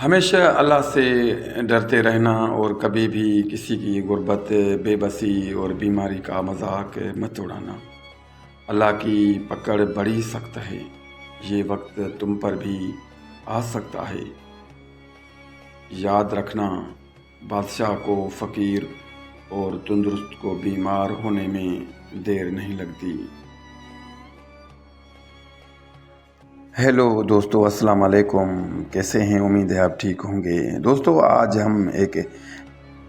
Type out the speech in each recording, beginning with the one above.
ہمیشہ اللہ سے ڈرتے رہنا اور کبھی بھی کسی کی غربت، بے بسی اور بیماری کا مذاق مت اڑانا۔ اللہ کی پکڑ بڑی سخت ہے، یہ وقت تم پر بھی آ سکتا ہے۔ یاد رکھنا، بادشاہ کو فقیر اور تندرست کو بیمار ہونے میں دیر نہیں لگتی۔ ہیلو دوستو، السلام علیکم، کیسے ہیں؟ امید ہے آپ ٹھیک ہوں گے۔ دوستو، آج ہم ایک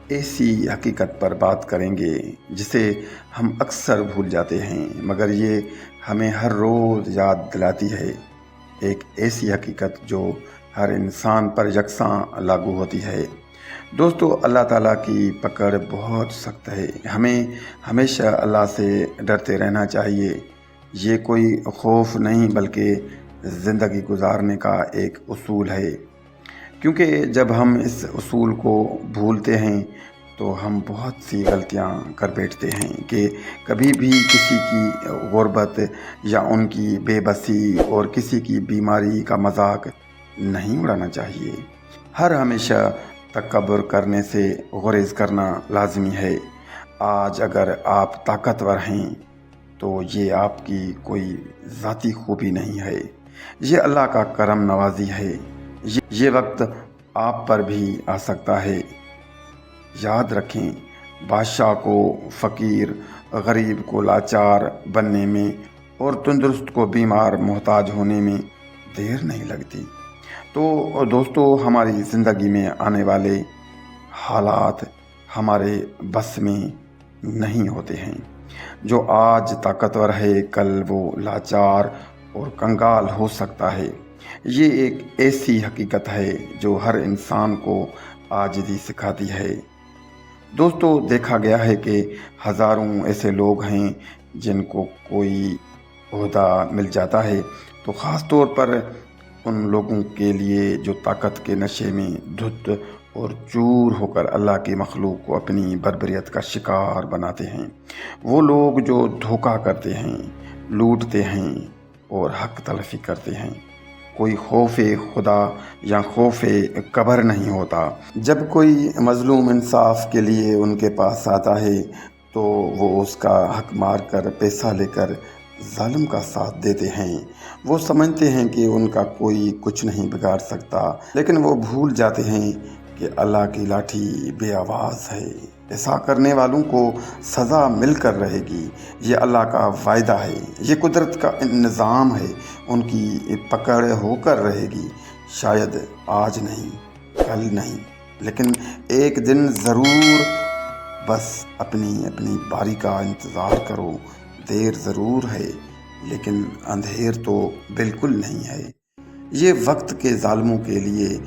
ایسی حقیقت پر بات کریں گے جسے ہم اکثر بھول جاتے ہیں، مگر یہ ہمیں ہر روز یاد دلاتی ہے۔ ایک ایسی حقیقت جو ہر انسان پر یکساں لاگو ہوتی ہے۔ دوستو، اللہ تعالیٰ کی پکڑ بہت سخت ہے۔ ہمیں ہمیشہ اللہ سے ڈرتے رہنا چاہیے۔ یہ کوئی خوف نہیں بلکہ زندگی گزارنے کا ایک اصول ہے، کیونکہ جب ہم اس اصول کو بھولتے ہیں تو ہم بہت سی غلطیاں کر بیٹھتے ہیں کہ کبھی بھی کسی کی غربت یا ان کی بے بسی اور کسی کی بیماری کا مذاق نہیں اڑانا چاہیے۔ ہمیشہ تکبر کرنے سے گریز کرنا لازمی ہے۔ آج اگر آپ طاقتور ہیں تو یہ آپ کی کوئی ذاتی خوبی نہیں ہے، یہ اللہ کا کرم نوازی ہے۔ یہ وقت آپ پر بھی آ سکتا ہے۔ یاد رکھیں، بادشاہ کو فقیر، غریب کو لاچار بننے میں اور تندرست کو بیمار محتاج ہونے میں دیر نہیں لگتی۔ تو دوستو، ہماری زندگی میں آنے والے حالات ہمارے بس میں نہیں ہوتے ہیں۔ جو آج طاقتور ہے کل وہ لاچار اور کنگال ہو سکتا ہے۔ یہ ایک ایسی حقیقت ہے جو ہر انسان کو عاجزی سکھاتی ہے۔ دوستو، دیکھا گیا ہے کہ ہزاروں ایسے لوگ ہیں جن کو کوئی عہدہ مل جاتا ہے تو خاص طور پر ان لوگوں کے لیے جو طاقت کے نشے میں دھت اور چور ہو کر اللہ کی مخلوق کو اپنی بربریت کا شکار بناتے ہیں۔ وہ لوگ جو دھوکہ کرتے ہیں، لوٹتے ہیں اور حق تلفی کرتے ہیں۔ کوئی خوف خدا یا خوف قبر نہیں ہوتا۔ جب کوئی مظلوم انصاف کے لیے ان کے پاس آتا ہے تو وہ اس کا حق مار کر پیسہ لے کر ظالم کا ساتھ دیتے ہیں۔ وہ سمجھتے ہیں کہ ان کا کوئی کچھ نہیں بگاڑ سکتا، لیکن وہ بھول جاتے ہیں کہ اللہ کی لاٹھی بے آواز ہے۔ ایسا کرنے والوں کو سزا مل کر رہے گی۔ یہ اللہ کا وعدہ ہے، یہ قدرت کا نظام ہے۔ ان کی پکڑ ہو کر رہے گی، شاید آج نہیں، کل نہیں، لیکن ایک دن ضرور۔ بس اپنی باری کا انتظار کرو۔ دیر ضرور ہے لیکن اندھیر تو بالکل نہیں ہے۔ یہ وقت کے ظالموں کے لیے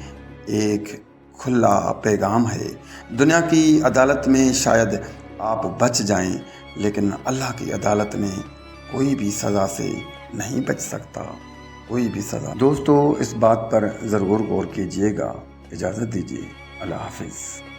ایک کھلا پیغام ہے۔ دنیا کی عدالت میں شاید آپ بچ جائیں، لیکن اللہ کی عدالت میں کوئی بھی سزا سے نہیں بچ سکتا، کوئی بھی سزا۔ دوستو، اس بات پر ضرور غور کیجیے گا۔ اجازت دیجیے، اللہ حافظ۔